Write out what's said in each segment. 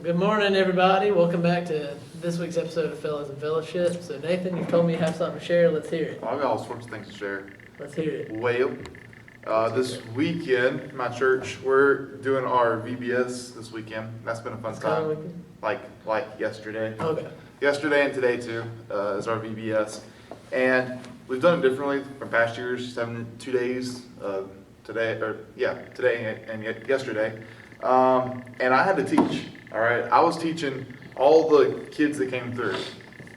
Good morning, everybody. Welcome back to this week's episode of Fellas and Fellowship. So, Nathan, you told me you have something to share. Let's hear it. I've got all sorts of things to share. Let's hear it. Well, this weekend, my church, we're doing our VBS this weekend. That's been a fun time. Like yesterday. Okay. Yesterday and today too is our VBS, and we've done it differently from past years. Just having 2 days, today and yesterday, and I had to teach. All right, I was teaching all the kids that came through,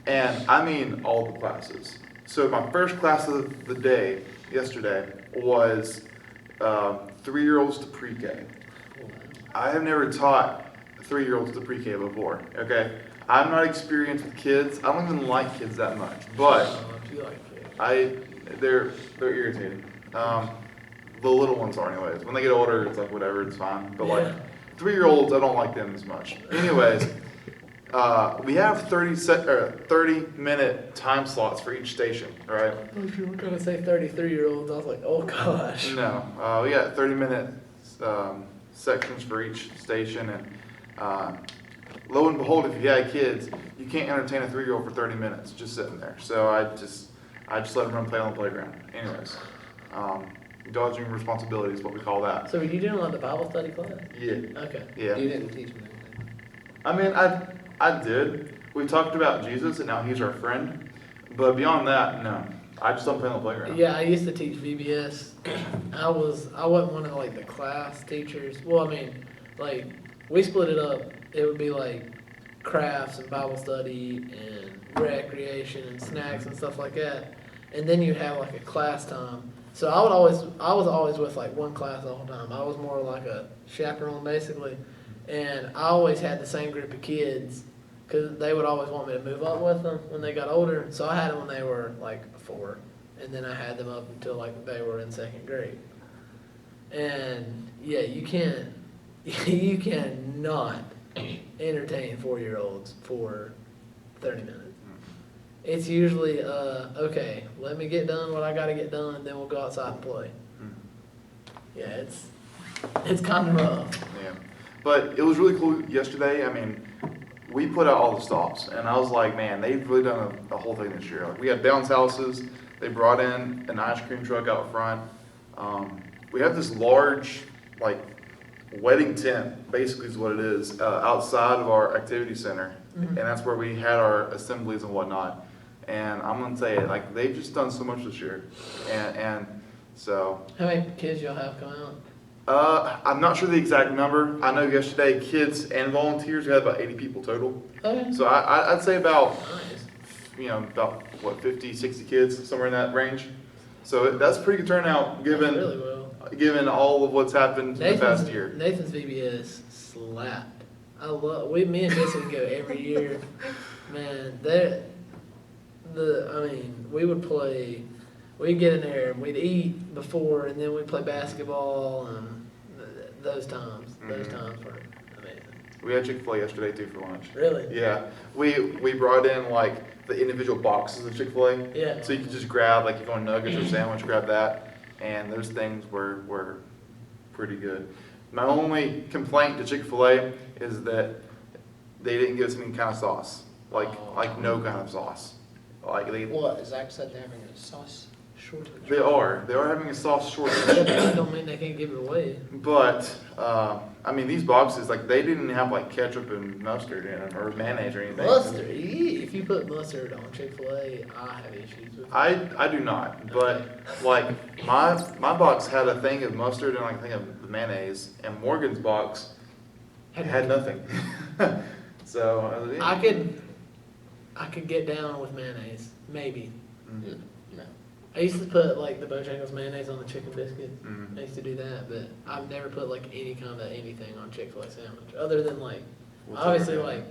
and I mean all the classes. So my first class of the day yesterday was 3-year-olds to pre-K. I have never taught 3-year-olds to pre-K before. Okay, I'm not experienced with kids. I don't even like kids that much, but they're irritating. The little ones are, anyways. When they get older, it's like whatever, it's fine. But like 3-year-olds, I don't like them as much. Anyways, we have 30-minute time slots for each station, right? Oh, you were going to say 33-year-olds. I was like, oh gosh. No, we got 30-minute sections for each station, and lo and behold, if you had kids, you can't entertain a 3-year-old for 30 minutes just sitting there. So I just let them run play on the playground. Anyways, dodging responsibility is what we call that. So, were you doing like the Bible study class? Yeah. Okay. Yeah. You didn't teach them anything. I mean, I did. We talked about Jesus, and now he's our friend. But beyond that, no. I just don't play on the playground. Yeah, I used to teach VBS. I wasn't one of like the class teachers. Well, I mean, like we split it up. It would be like crafts and Bible study and recreation and snacks and stuff like that. And then you have like a class time. So I was always with like one class the whole time. I was more like a chaperone basically, and I always had the same group of kids because they would always want me to move up with them when they got older. So I had them when they were like 4, and then I had them up until like they were in 2nd grade. And yeah, you cannot entertain 4-year-olds for 30 minutes. It's usually, okay, let me get done what I got to get done, then we'll go outside and play. Yeah, it's kind of rough. Yeah. But it was really cool yesterday. I mean, we put out all the stops, and I was like, man, they've really done a whole thing this year. Like, we had bounce houses. They brought in an ice cream truck out front. We have this large, like, wedding tent, basically is what it is, outside of our activity center. Mhm. And that's where we had our assemblies and whatnot. And I'm going to say it, like, they've just done so much this year. And so... How many kids y'all have come out? I'm not sure the exact number. I know yesterday, kids and volunteers, we had about 80 people total. Okay. So I'd say about, Nice. 50, 60 kids, somewhere in that range. So that's a pretty good turnout given Really well. given all of what's happened in the past year. Nathan's VBS slapped. Me and Jesse would go every year. Man, we would play. We'd get in there and we'd eat before, and then we'd play basketball, and those times were amazing. We had Chick-fil-A yesterday too for lunch. Really? Yeah, we brought in like the individual boxes of Chick-fil-A. Yeah. So you could just grab, like if you want nuggets or sandwich, grab that, and those things were pretty good. My only complaint to Chick-fil-A is that they didn't give us any kind of sauce, like no kind of sauce. Like What? Zach said they're having a sauce shortage. They are having a sauce shortage. Yeah, but that don't mean they can't give it away. But I mean, these boxes, like they didn't have like ketchup and mustard in them or mayonnaise or anything. Mustard. If you put mustard on Chick-fil-A, I have issues with it. I do not, but like my box had a thing of mustard and like a thing of mayonnaise, and Morgan's box had nothing. So I could get down with mayonnaise, maybe. Mhm. No. I used to put like the Bojangles mayonnaise on the chicken biscuits. Mhm. I used to do that, but I've never put like any kind of anything on Chick-fil-A sandwich, other than like obviously like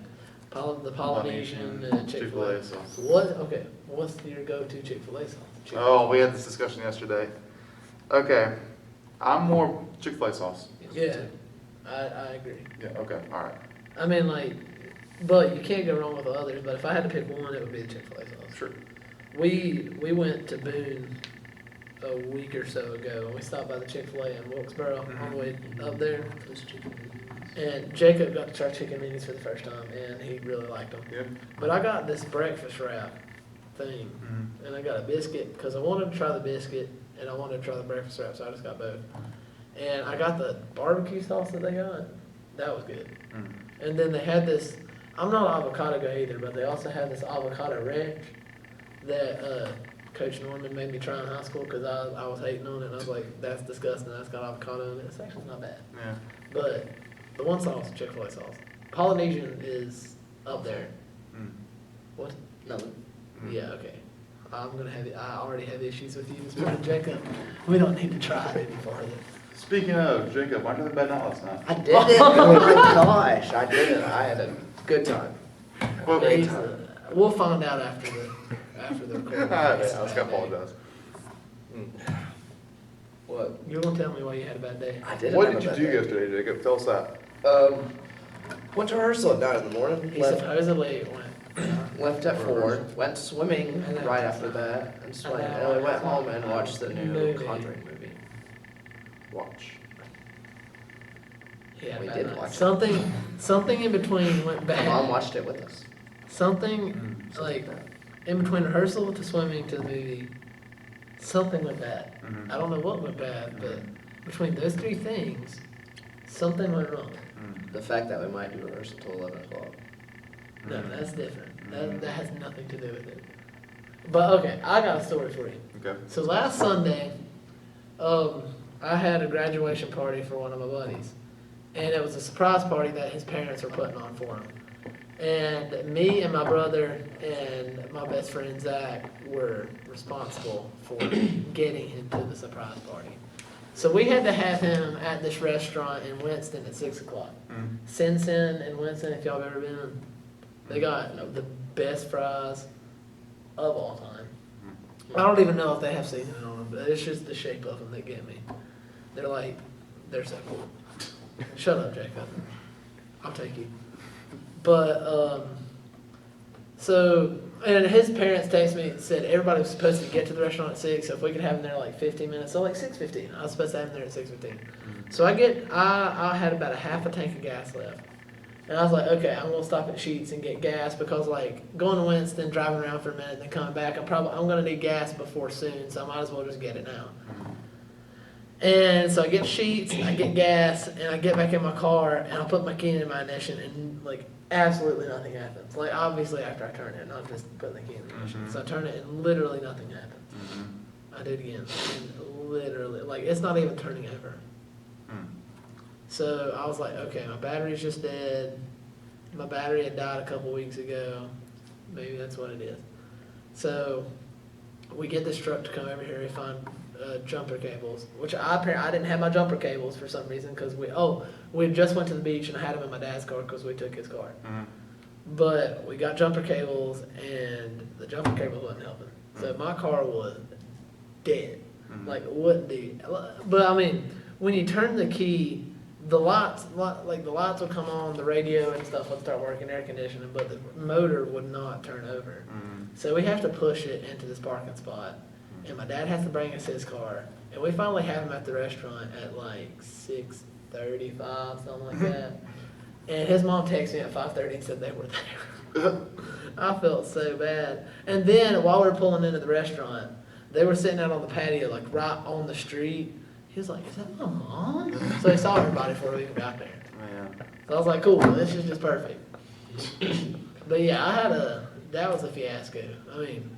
the Polynesian and Chick-fil-A. sauce. What's your go-to Chick-fil-A sauce? Oh, we had this discussion yesterday. Okay, I'm more Chick-fil-A sauce. Yeah, I agree. Yeah. Okay. All right. I mean but you can't go wrong with the others. But if I had to pick one, it would be the Chick-fil-A sauce. Sure. We went to Boone a week or so ago, and we stopped by the Chick-fil-A in Wilkesboro on the way up there. Those chicken wings. And Jacob got to try chicken minis for the first time, and he really liked them. Yeah. But I got this breakfast wrap thing, Mhm. and I got a biscuit because I wanted to try the biscuit and I wanted to try the breakfast wrap, so I just got both. And I got the barbecue sauce that they got. That was good. Mhm. And then they had this. I'm not an avocado guy either, but they also had this avocado ranch that Coach Norman made me try in high school because I was hating on it, and I was like, "That's disgusting. That's got avocado in it." It's actually not bad. Yeah. But the one sauce, Chick-fil-A sauce, Polynesian is up there. Mm. What? Nothing. Mm. Yeah, okay. I already have issues with you this morning, Jacob. We don't need to try it any farther. Speaking of, Jacob, why did the bad night last night? I did it. Oh my gosh, I did it. I had a good time. Well, Great He's, time. we'll find out after the recording. I was gonna apologize. What? You're gonna tell me why you had a bad day. I didn't. What have did a you bad do day. yesterday, Jacob? Tell us that. Went to rehearsal at 9 in the morning. He Left, supposedly left at 4. Went swimming And then- right after that and swam. And then- And we went home and watched the new Movie. Conjuring movie. Watch. he had a We bad did night. watch it. Something in between went My mom bad. watched it with us. Something like in between rehearsal to swimming to the movie, something went bad. Mhm. I don't know what went bad, but between those three things, something went wrong. Mm. The fact that we might do rehearsal till 11 o'clock. No, Mhm. that's different. Mhm. That has nothing to do with it. But okay, I got a story for you. Okay. So last Sunday, I had a graduation party for one of my buddies, and it was a surprise party that his parents were putting on for him. And me and my brother and my best friend Zach were responsible for getting him to the surprise party. So we had to have him at this restaurant in Winston at 6 o'clock. Mm. Sin Sin in Winston, if y'all have ever been, they got the best fries of all time. I don't even know if they have seasoning on them, but it's just the shape of them that get me. They're so cool. Shut up, Jacob. I'll take you. But, and his parents texted me and said everybody was supposed to get to the restaurant at 6, so if we could have him there like 15 minutes, so like 6:15. I was supposed to have him there at 6:15. So I had about a half a tank of gas left. And I was like, okay, I'm gonna stop at Sheetz and get gas because like going to Winston, driving around for a minute, then coming back, I'm gonna need gas before soon, so I might as well just get it now. And so I get Sheetz, I get gas, and I get back in my car, and I put my key in my ignition, and like absolutely nothing happens. Like obviously after I turn it, not just putting the key in the ignition. So I turn it, and literally nothing happens. Mhm. I did it again, and literally, like it's not even turning over. Mm. So I was like, okay, my battery's just dead. My battery had died a couple weeks ago. Maybe that's what it is. So we get this truck to come over here and find jumper cables, which I didn't have my jumper cables for some reason because we just went to the beach and I had them in my dad's car because we took his car. Mhm. But we got jumper cables and the jumper cables wasn't helping. So my car was dead. Mhm. Like wouldn't do. But I mean, when you turn the key, the lights would come on, the radio and stuff would start working, air conditioning, but the motor would not turn over. Mhm. So we have to push it into this parking spot, and my dad has to bring us his car, and we finally have him at the restaurant at like 6:35, something like that. And his mom texted me at 5:30 and said they were there. I felt so bad. And then while we were pulling into the restaurant, they were sitting out on the patio, like right on the street. He was like, "Is that my mom?" So he saw everybody before we even got there. Man. So I was like, "Cool, this is just perfect." But yeah, that was a fiasco. I mean,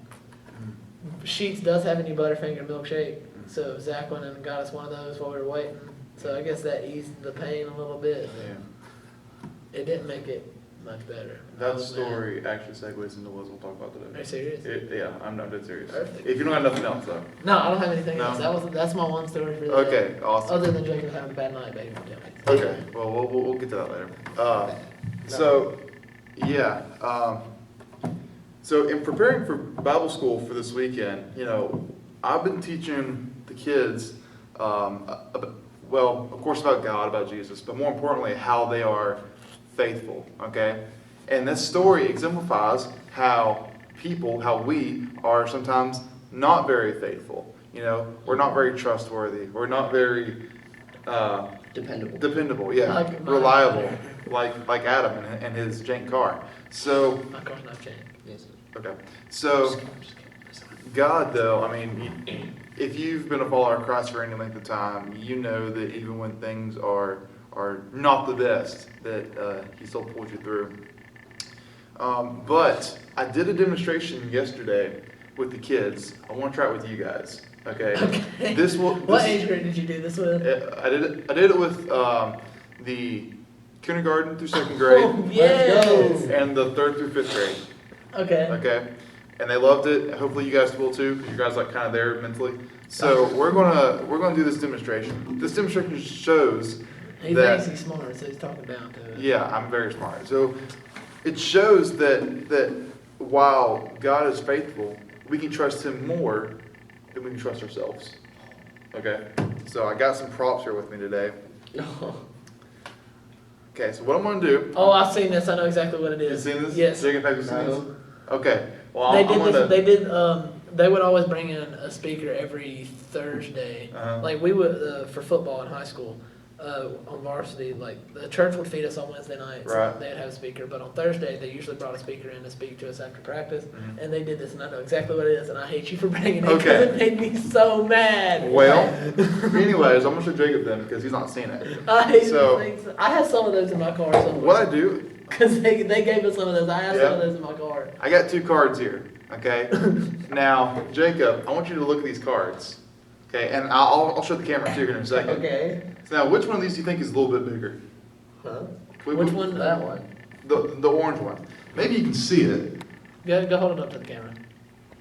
Sheetz does have a new Butterfinger milkshake, so Zach went and got us one of those while we were waiting. So I guess that eased the pain a little bit. Yeah. It didn't make it much better. That Other than story actually segues into what we'll talk about Are today. you serious? Yeah, I'm dead serious. Perfect. If you don't have nothing else though. No, I don't have anything No. else. That's my one story for the day. Okay, awesome. Other than Jacob having a bad night, baby. Tell me. Okay, well, we'll get to that later. So, yeah, so in preparing for Bible school for this weekend, I've been teaching the kids, well, of course about God, about Jesus, but more importantly, how they are faithful, okay? And this story exemplifies how we are sometimes not very faithful. We're not very trustworthy. We're not very Dependable. Dependable, yeah, Like mine. reliable, like Adam and his jank car. So, My car's not changed. Yes. okay, so God, though, I mean, if you've been a follower of Christ for any length of time, you know that even when things are not the best, that He still pulls you through. But I did a demonstration yesterday with the kids. I want to try it with you guys. Okay. Okay. This, What age group did you do this with? I did it with the kindergarten through second grade Oh, yes. and the third through fifth grade. Okay. Okay, and they loved it. Hopefully, you guys will too, because you guys like kind of there mentally. So we're gonna do this demonstration. This demonstration shows He that thinks he's smart, so he's talking down to it. yeah, I'm very smart. So it shows that while God is faithful, we can trust Him more than we can trust ourselves. Okay, so I got some props here with me today. Okay, so what I'm gonna do. Oh, I've seen this. I know exactly what it You is. seen this? Yes. Jacob, have you seen this? No. Okay. Well, They I'm did gonna. this. They did. They would always bring in a speaker every Thursday. Uh-huh. Like we would for football in high school. On varsity, like the church would feed us on Wednesday nights. Right. They'd have a speaker, but on Thursday they usually brought a speaker in to speak to us after practice. Mhm. And they did this, and I know exactly what it is, and I hate you for bringing it because Okay. it made me so mad. Well, anyways, I'm gonna show Jacob then because he's not seen it. I hate So- these things. I have some of those in my car somewhere. What I do, Because they gave us some of those. I have some of Yeah. those in my car. I got 2 cards here. Okay. Now, Jacob, I want you to look at these cards. Okay, and I'll show the camera to you here in a second. Okay. So now, which one of these do you think is a little bit bigger? Huh? Which one? That one. The orange one. Maybe you can see it. Go hold it up to the camera.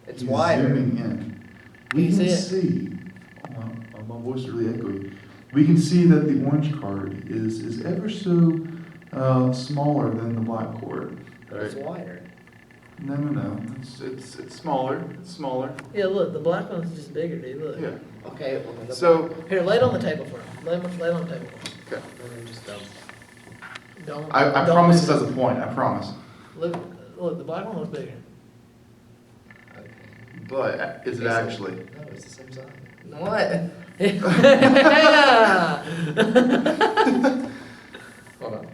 It's He's wider. Zooming in. We You can see it? see. My voice is really echoey. We can see that the orange card is ever so smaller than the black card. It's wider. No. It's smaller. It's smaller. Yeah, look, the black one's just bigger, dude. Look. Yeah. Okay, well then the So, Here, lay it on the table for him. Lay it on the table. okay. and then just Don't. I don't promise miss this it. as a point. I promise. Look, the black one was bigger. Okay. But is it actually? No, it's the same size. What? Hold on.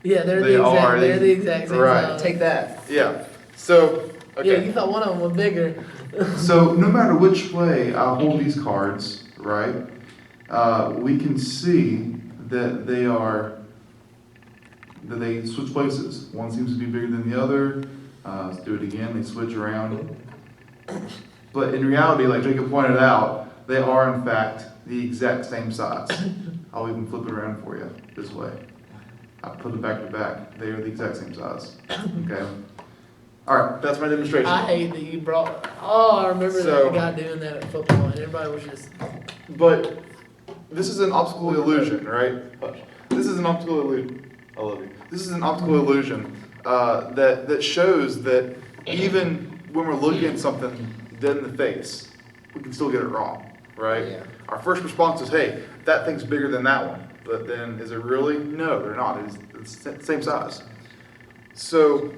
Yeah, they're They the exact. are, They're the exact same right. size. Take that. Yeah. So, Yeah, okay. you thought one of them was bigger. So no matter which way I hold these cards, right, we can see that they switch places. One seems to be bigger than the other. Let's do it again. They switch around. But in reality, like Jacob pointed out, they are in fact the exact same size. I'll even flip it around for you this way. I put it back to back. They are the exact same size. Okay. All right. That's my demonstration. I hate that you brought. Oh, I remember So- that guy doing that at football, and everybody was just. But this is an optical illusion, right? This is an optical illusion. I love you. This is an optical illusion that shows that even when we're looking at something dead in the face, we can still get it wrong, right? Yeah. Our first response is, "Hey, that thing's bigger than that one." But then, is it really? No, they're not. It's the same size. So,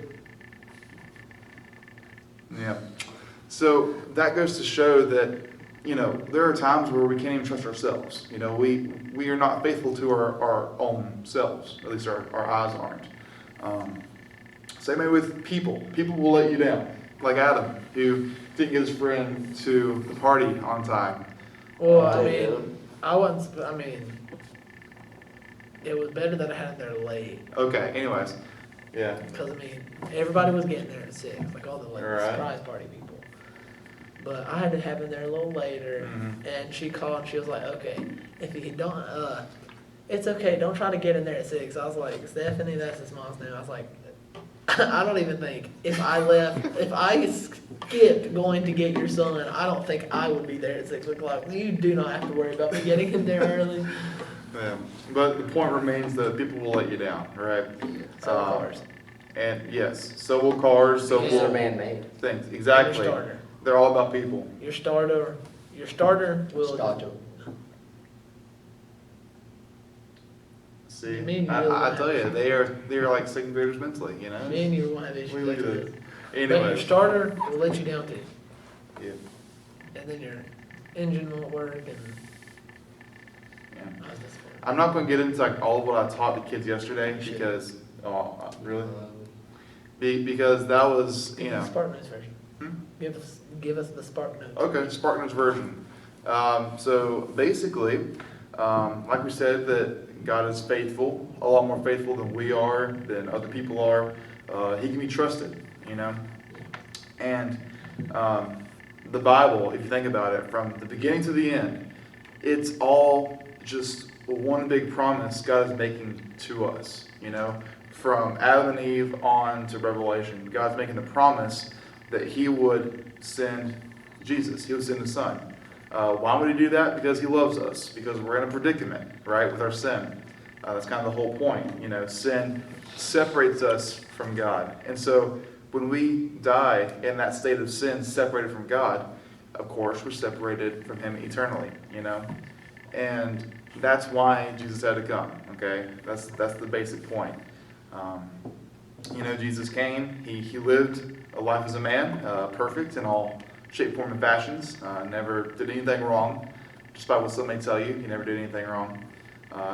yeah. So that goes to show that, you know, there are times where we can't even trust ourselves. You know, we are not faithful to our own selves. At least our eyes aren't. Same way with people. People will let you down. Like Adam, who didn't get his friend to the party on time. Well, I Yeah. mean, I wasn't. I mean, it was better that I had it there late. Okay, anyways. Yeah. Because, I mean, everybody was getting there at 6, like all the like, Right. surprise party people. But I had to have him there a little later, Mhm. and she called and she was like, okay, if you don't, it's okay, don't try to get in there at 6. I was like, Stephanie, that's his mom's name. I was like, I don't even think, if I skipped going to get your son, I don't think I would be there at 6 o'clock. You do not have to worry about me getting him there early. Yeah. But the point remains that people will let you down, right? So cars. And yes, so will cars, so Because they're will man-made. things. And Exactly. your starter. They're all about people. Your starter will. Starter. See, Me and you I tell you, they are like second graders mentally, you know. Me and you won't have issues. We look at after it. this. But your Anyway, starter will let you down too. yeah, And then your engine won't work and yeah. how's this for? I'm not going to get into like all of what I taught the kids yesterday You should. because, really? Because that was, you Give us know. the Spark Notes version. Hmm? Give us the Spark Notes. Okay, Spartans version. So basically, like we said, that God is faithful, a lot more faithful than we are, than other people are. He can be trusted, you know. And the Bible, if you think about it, from the beginning to the end, it's all just one big promise God is making to us, you know. From Adam and Eve on to Revelation, God's making the promise that He would send Jesus. He would send His Son. Why would He do that? Because He loves us. Because we're in a predicament, right, with our sin. That's kind of the whole point. You know, sin separates us from God. And so when we die in that state of sin, separated from God, of course, we're separated from Him eternally, you know. And that's why Jesus had to come, okay? That's the basic point. You know, Jesus came, he lived a life as a man, perfect in all shape, form, and fashions, never did anything wrong, despite what some may tell you, he never did anything wrong.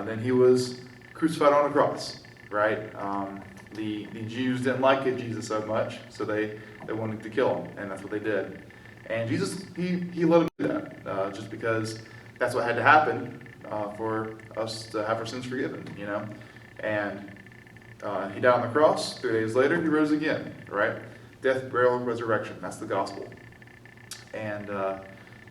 Then he was crucified on a cross, right? The Jews didn't like Jesus so much, so they wanted to kill him, and that's what they did. And Jesus, he let him do that, just because that's what had to happen for us to have our sins forgiven, you know? And he died on the cross. 3 days later, he rose again, right? Death, burial, and resurrection. That's the gospel. And,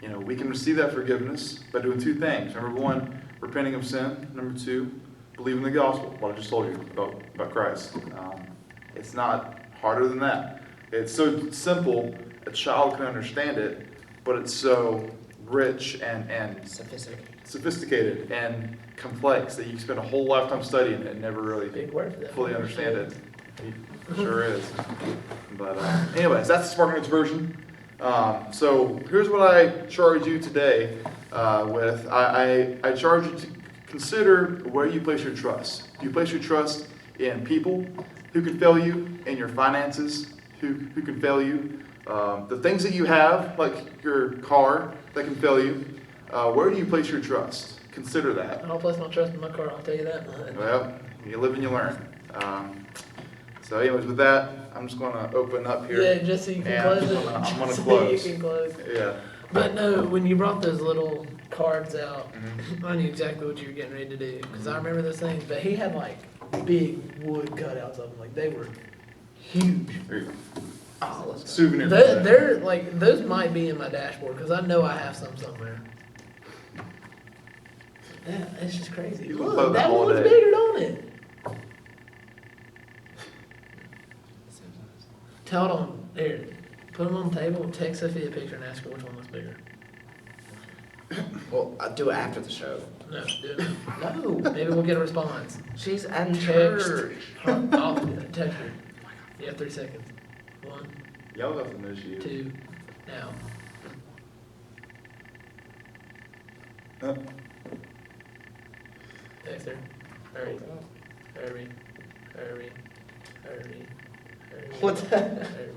you know, we can receive that forgiveness by doing two things. Number one, repenting of sin. Number two, believing the gospel, what I just told you about Christ. It's not harder than that. It's so simple, a child can understand it, but it's so rich and sophisticated and complex that you spend a whole lifetime studying it and never really Big word for that. fully understand it. It sure is. But anyways, that's the Spark Notes version. So here's what I charge you today with. I charge you to consider where you place your trust. Do you place your trust in people who can fail you, in your finances who can fail you, the things that you have, like your car, that can fail you? Where do you place your trust? Consider that. I don't place my trust in my car, I'll tell you that. Well, you live and you learn. So anyways, with that, I'm just going to open up here. Yeah, just so you can And close it. I'm gonna Just so close. you can close. Yeah. But no, when you brought those little cards out, Mhm. I knew exactly what you were getting ready to do. Because I remember those things. But he had like big wood cutouts of them. Like they were huge. There you go. Oh, let's go. Souvenir. They're like, those might be in my dashboard. Because I know I have some somewhere. Yeah, it's just crazy. You can Look, float that that all one's day. bigger, don't it? Tell them, here, put them on the table, text Sophia a picture and ask her which one looks bigger. Well, I'll do it after the show. No, do it. No, Maybe we'll get a response. she's at Text. church. I'll text her. You have 3 seconds. 1, Y'all got some issues. 2, now. Uh, Text her. Hurry. Hurry. Hurry. Hurry. Hurry. What's that? Hurry.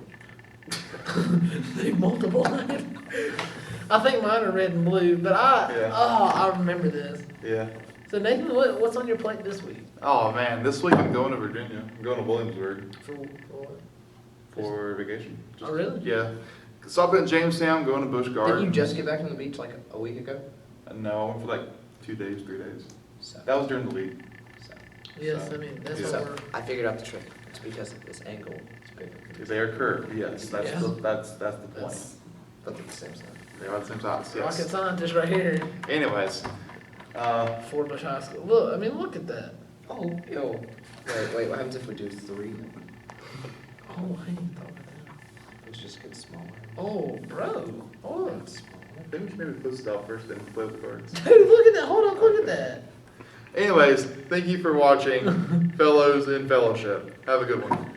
They multiple. I think mine are red and blue, but Yeah. I remember this. Yeah. So Nathan, what's on your plate this week? Oh man, this week I'm going to Virginia. I'm going to Williamsburg For what? for vacation. Oh, really? Yeah. So I've been in Jamestown, going to Busch Didn't Gardens. you just get back from the beach like a week ago? No, I went for like 2 days, 3 days. So, That was during the week. so, Yes, I mean, that's Yeah. what we're. I figured out the trick. It's because of this angle. It's bigger. They are curved, yes. That's Yeah. that's the point. That's But they're the same size. They are the same size, rocket yes. scientist right here. Anyways, Fort Bush High School. Look, I mean, look at that. Oh, yo. Wait, what happens if we do 3? Oh, I didn't thought about that. It's just get smaller. Oh, bro. Oh, And smaller. I think we should maybe post it out first, then play with the cards. dude, look at that. Hold on, look at that. Anyways, thank you for watching Fellows in Fellowship. Have a good one.